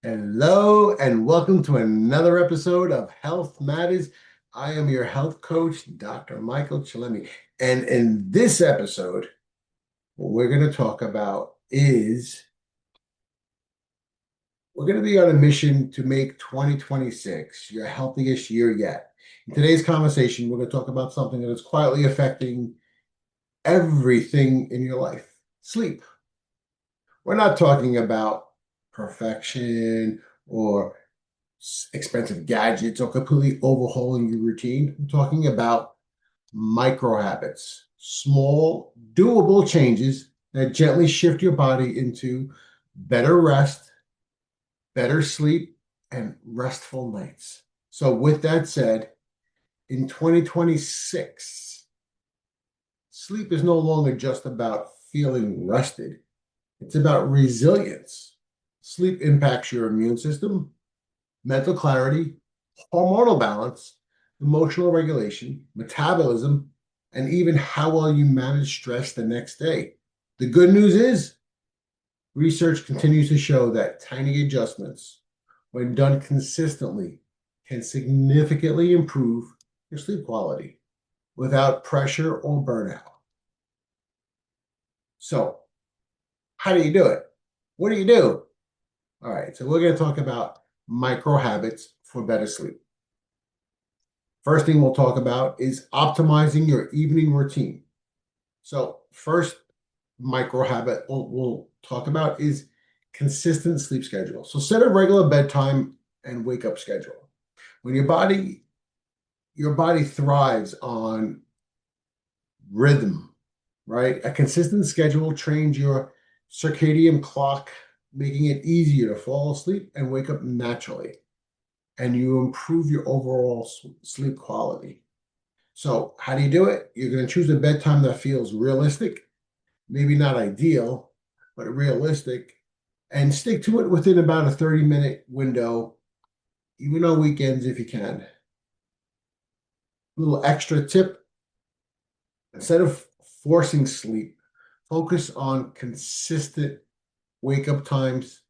Hello and welcome to another episode of Health Matters. I am your health coach, Dr. Michael Chillemi. And in this episode, what we're going to talk about is we're going to be on a mission to make 2026 your healthiest year yet. In today's conversation, we're going to talk about something that is quietly affecting everything in your life: sleep. We're not talking about perfection or expensive gadgets or completely overhauling your routine. I'm talking about micro habits, small, doable changes that gently shift your body into better rest, better sleep, and restful nights. So, with that said, in 2026, sleep is no longer just about feeling rested, it's about resilience. Sleep impacts your immune system, mental clarity, hormonal balance, emotional regulation, metabolism, and even how well you manage stress the next day. The good news is research continues to show that tiny adjustments, when done consistently, can significantly improve your sleep quality without pressure or burnout. So, how do you do it? What do you do? All right, so we're going to talk about micro habits for better sleep. First thing we'll talk about is optimizing your evening routine. So, first micro habit we'll talk about is consistent sleep schedule. So, set a regular bedtime and wake up schedule. When your body thrives on rhythm, right? A consistent schedule trains your circadian clock, making it easier to fall asleep and wake up naturally, and you improve your overall sleep quality. So, how do you do it? You're going to choose a bedtime that feels realistic, maybe not ideal, but realistic, and stick to it within about a 30-minute window, even on weekends if you can. A little extra tip: instead of forcing sleep, focus on consistent wake up times.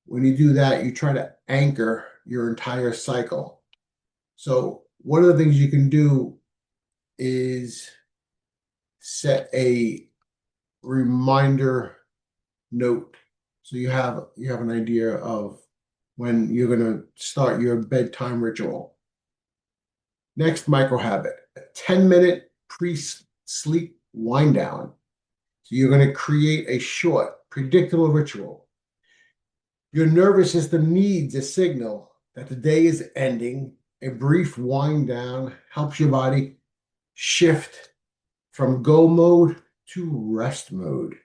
When you do that, you try to anchor your entire cycle. So, one of the things you can do is set a reminder note, so you have an idea of when you're going to start your bedtime ritual. Next micro habit: a 10-minute pre-sleep wind down. So you're going to create a short, predictable ritual. Your nervous system needs a signal that the day is ending. A brief wind down helps your body shift from go mode to rest mode.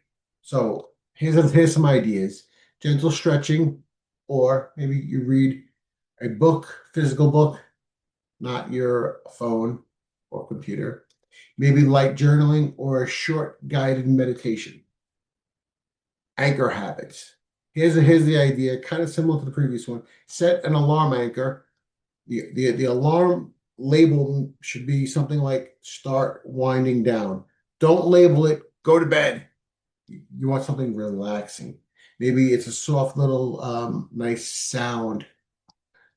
So here's some ideas: gentle stretching, or maybe you read a book, physical book, not your phone or computer. Maybe light journaling or a short guided meditation. Anchor habits. Here's the idea, kind of similar to the previous one. Set an alarm anchor. The alarm label should be something like "start winding down." Don't label it "go to bed." You want something relaxing. Maybe it's a soft little nice sound,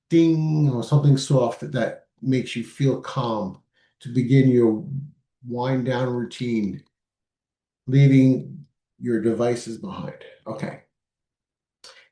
ding, or something soft that makes you feel calm to begin your wind down routine, leaving your devices behind. Okay.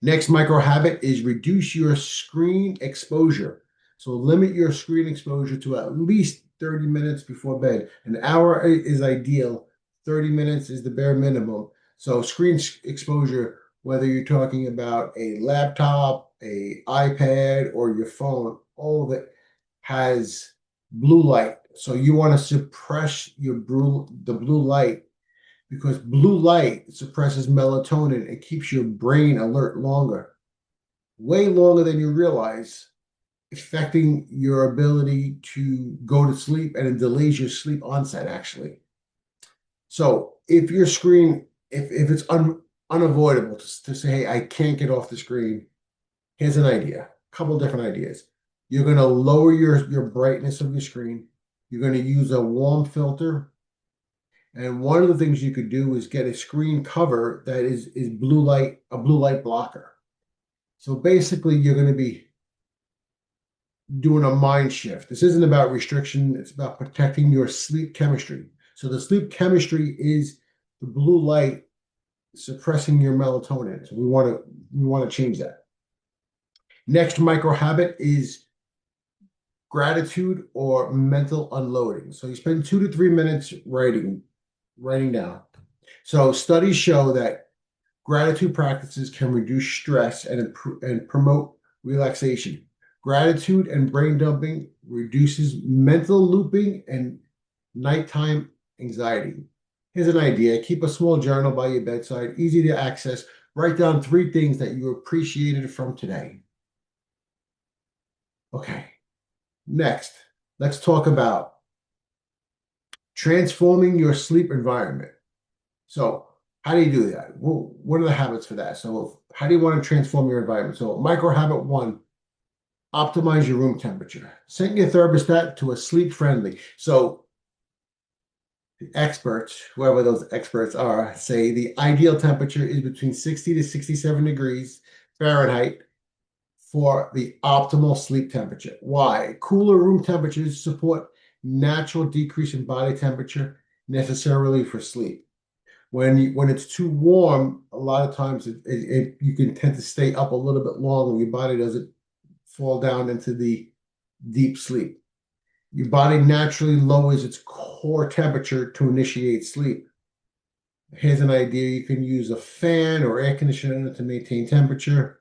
Next micro habit is reduce your screen exposure. So limit your screen exposure to at least 30 minutes before bed. An hour is ideal, 30 minutes is the bare minimum. So screen exposure, whether you're talking about a laptop, a iPad, or your phone, all of it has blue light. So you want to suppress the blue light, because blue light suppresses melatonin and keeps your brain alert longer, way longer than you realize, affecting your ability to go to sleep, and it delays your sleep onset actually. So if your screen, if it's unavoidable to say, hey, I can't get off the screen, here's an idea, a couple different ideas. You're going to lower your brightness of your screen. You're going to use a warm filter. And one of the things you could do is get a screen cover that is blue light, a blue light blocker. So basically, you're going to be doing a mind shift. This isn't about restriction, it's about protecting your sleep chemistry. So the sleep chemistry is the blue light suppressing your melatonin. So we want to change that. Next micro habit is gratitude or mental unloading. So you spend 2 to 3 minutes writing down. So studies show that gratitude practices can reduce stress and promote relaxation. Gratitude and brain dumping reduces mental looping and nighttime anxiety. Here's an idea. Keep a small journal by your bedside, easy to access. Write down 3 things that you appreciated from today. Okay, next, let's talk about transforming your sleep environment. So, how do you do that? Well, what are the habits for that? So, how do you want to transform your environment? So, micro habit one, optimize your room temperature. Set your thermostat to a sleep friendly. So, the experts, whoever those experts are, say the ideal temperature is between 60 to 67 degrees Fahrenheit for the optimal sleep temperature. Why? Cooler room temperatures support natural decrease in body temperature necessarily for sleep. When it's too warm, a lot of times you can tend to stay up a little bit longer. Your body doesn't fall down into the deep sleep. Your body naturally lowers its core temperature to initiate sleep. Here's an idea. You can use a fan or air conditioner to maintain temperature.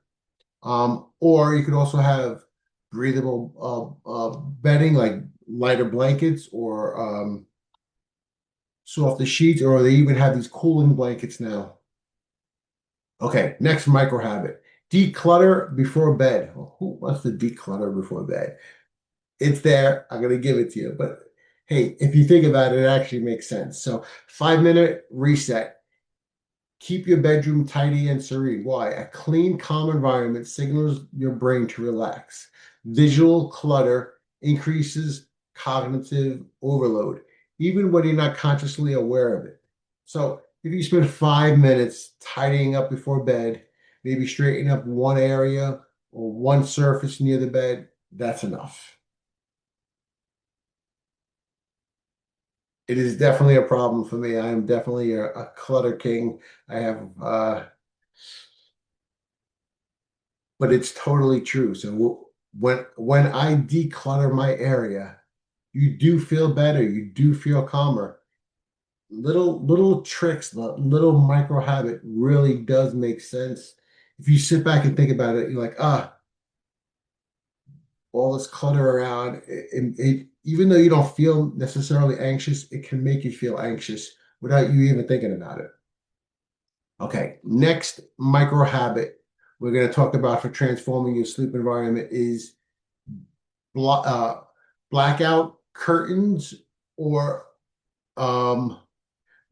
Or you could also have breathable bedding like lighter blankets or softer sheets, or they even have these cooling blankets now. Okay, next micro habit. Declutter before bed. Well, who wants to declutter before bed? It's there. I'm going to give it to you. But hey, if you think about it, it actually makes sense. So, 5 minute reset. Keep your bedroom tidy and serene. Why? A clean, calm environment signals your brain to relax. Visual clutter increases cognitive overload, even when you're not consciously aware of it. So, if you spend 5 minutes tidying up before bed, maybe straightening up one area or one surface near the bed, that's enough. It is definitely a problem for me. I am definitely a clutter king. I have but it's totally true. So when I declutter my area, you do feel better. You do feel calmer. Little tricks, the little micro habit really does make sense. If you sit back and think about it, you're like, all this clutter around. Even though you don't feel necessarily anxious, it can make you feel anxious without you even thinking about it. Okay, next micro habit we're going to talk about for transforming your sleep environment is bla blackout curtains or um,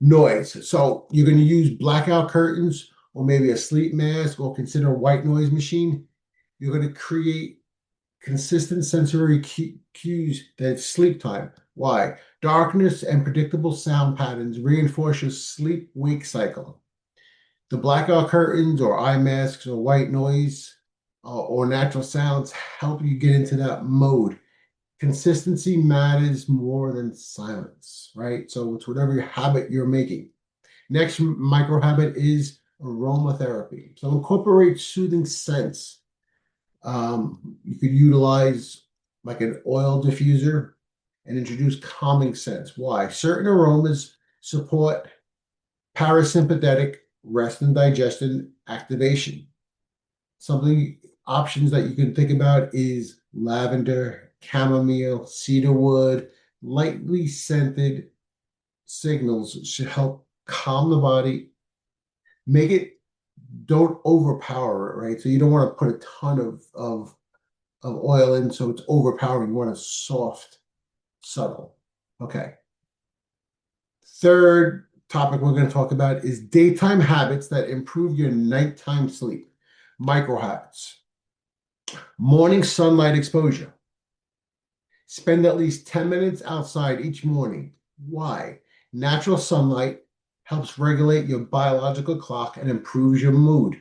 noise. So you're going to use blackout curtains or maybe a sleep mask or consider a white noise machine. You're going to create consistent sensory cues that it's sleep time. Why? Darkness and predictable sound patterns reinforce your sleep-wake cycle. The blackout curtains or eye masks or white noise or natural sounds help you get into that mode. Consistency matters more than silence, right? So it's whatever your habit you're making. Next micro habit is aromatherapy. So incorporate soothing scents. You could utilize like an oil diffuser and introduce calming scents. Why? Certain aromas support parasympathetic rest and digestion activation. Something options that you can think about is lavender, chamomile, cedarwood, lightly scented signals should help calm the body, make it don't overpower it, right? So you don't want to put a ton of oil in so it's overpowering. You want a soft, subtle. Okay. Third topic we're going to talk about is daytime habits that improve your nighttime sleep. Micro habits. Morning sunlight exposure. Spend at least 10 minutes outside each morning. Why? Natural sunlight helps regulate your biological clock and improves your mood.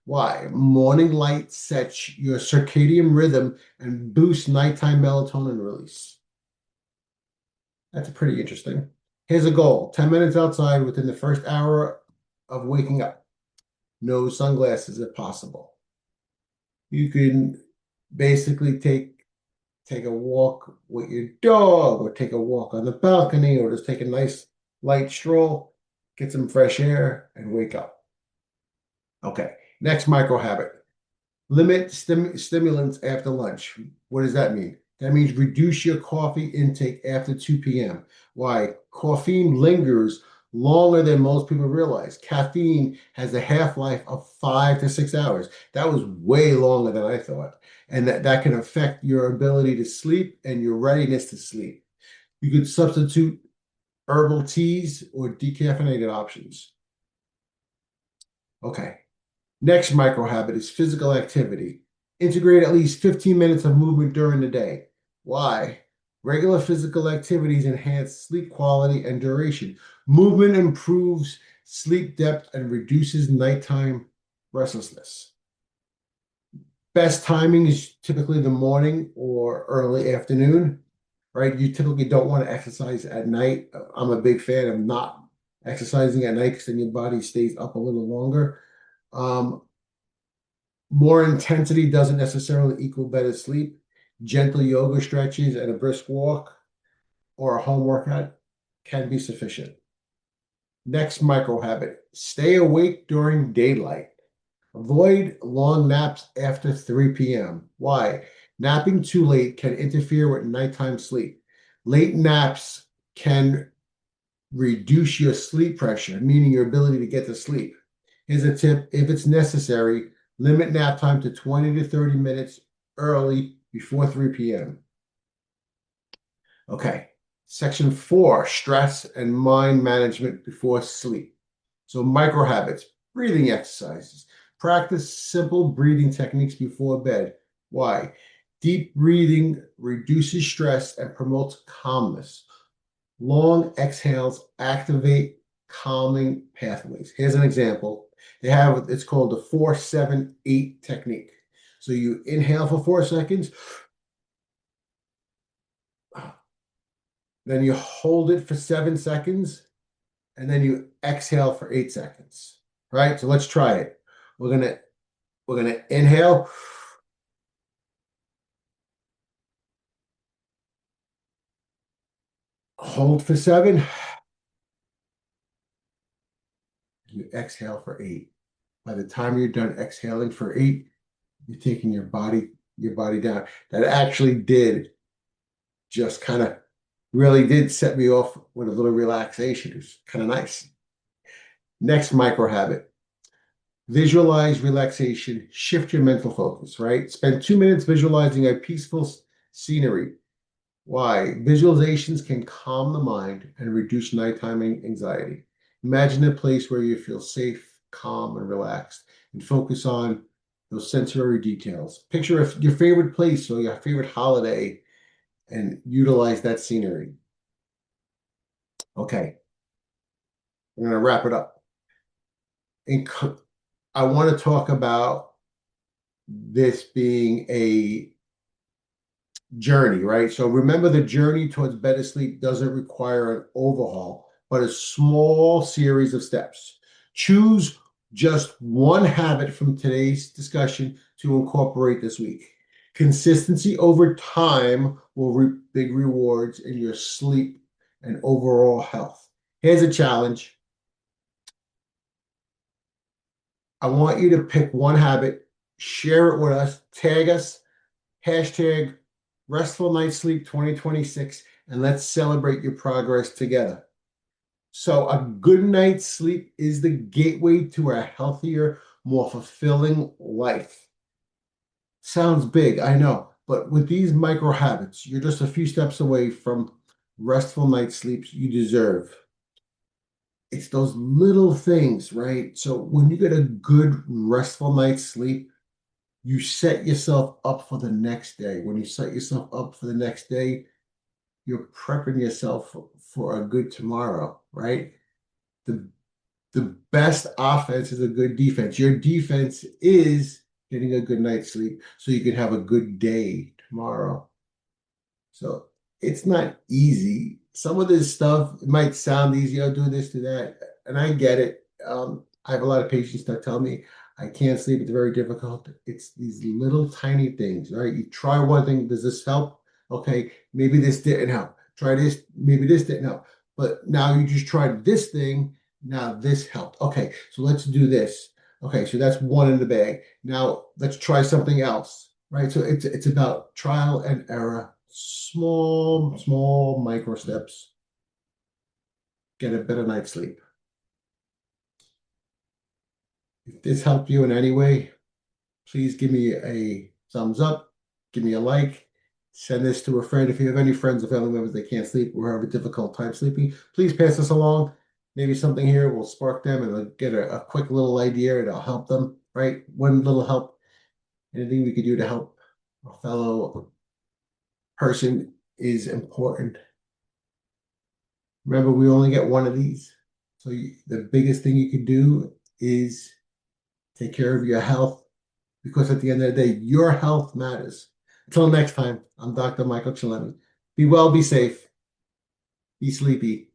Why? Morning light sets your circadian rhythm and boosts nighttime melatonin release. That's pretty interesting. Here's a goal: 10 minutes outside within the first hour of waking up. No sunglasses if possible. You can basically take a walk with your dog, or take a walk on the balcony, or just take a nice light stroll, get some fresh air, and wake up. Okay, next micro habit. Limit stimulants after lunch. What does that mean? That means reduce your coffee intake after 2 p.m. Why? Caffeine lingers longer than most people realize. Caffeine has a half-life of 5 to 6 hours. That was way longer than I thought. And that can affect your ability to sleep and your readiness to sleep. You could substitute herbal teas or decaffeinated options. Okay. Next micro habit is physical activity. Integrate at least 15 minutes of movement during the day. Why? Regular physical activities enhance sleep quality and duration. Movement improves sleep depth and reduces nighttime restlessness. Best timing is typically the morning or early afternoon, right? You typically don't want to exercise at night. I'm a big fan of not exercising at night because then your body stays up a little longer. Um, More intensity doesn't necessarily equal better sleep. Gentle yoga stretches and a brisk walk or a home workout can be sufficient. Next micro habit: stay awake during daylight. Avoid long naps after 3 p.m. Why? Napping too late can interfere with nighttime sleep. Late naps can reduce your sleep pressure, meaning your ability to get to sleep. Here's a tip: if it's necessary, limit nap time to 20 to 30 minutes early before 3 p.m. Okay. Section 4, stress and mind management before sleep. So micro habits, breathing exercises. Practice simple breathing techniques before bed. Why? Deep breathing reduces stress and promotes calmness. Long exhales activate calming pathways. Here's an example. It's called the 4-7-8 technique. So you inhale for 4 seconds, then you hold it for 7 seconds, and then you exhale for 8 seconds. Right? So let's try it. We're gonna inhale, hold for 7, you exhale for 8. By the time you're done exhaling for 8, you're taking your body down. That actually did just kind of really did set me off with a little relaxation. It was kind of nice. Next micro habit: visualize relaxation, shift your mental focus, right? Spend 2 minutes visualizing a peaceful scenery. Why? Visualizations can calm the mind and reduce nighttime anxiety. Imagine a place where you feel safe, calm, and relaxed, and focus on those sensory details. Picture your favorite place or your favorite holiday and utilize that scenery. Okay, I'm going to wrap it up. I want to talk about this being a journey, right? So remember, the journey towards better sleep doesn't require an overhaul, but a small series of steps. Choose just one habit from today's discussion to incorporate this week. Consistency over time will reap big rewards in your sleep and overall health. Here's a challenge. I want you to pick one habit, share it with us, tag us, hashtag Restful Night Sleep 2026, and let's celebrate your progress together. So, a good night's sleep is the gateway to a healthier, more fulfilling life. Sounds big, I know, but with these micro habits, you're just a few steps away from restful night sleeps you deserve. It's those little things, right? So, when you get a good, restful night's sleep, you set yourself up for the next day. When you set yourself up for the next day, you're prepping yourself for a good tomorrow, right? The The best offense is a good defense. Your defense is getting a good night's sleep so you can have a good day tomorrow. So it's not easy. Some of this stuff might sound easy. I'll do this, do that. And I get it. I have a lot of patients that tell me I can't sleep. It's very difficult. It's these little tiny things, right? You try one thing. Does this help? Okay, maybe this didn't help. Try this. Maybe this didn't help. But now you just tried this thing. Now this helped. Okay, so let's do this. Okay, so that's one in the bag. Now let's try something else, right? So it's about trial and error, small micro steps. Get a better night's sleep. If this helped you in any way, please give me a thumbs up, give me a like, send this to a friend. If you have any friends or family members that can't sleep or have a difficult time sleeping, please pass this along. Maybe something here will spark them and they'll get a quick little idea and it'll help them, right? One little help, anything we could do to help a fellow person is important. Remember, we only get one of these. So the biggest thing you can do is take care of your health because at the end of the day, your health matters. Until next time, I'm Dr. Michael Chillemi. Be well, be safe, be sleepy.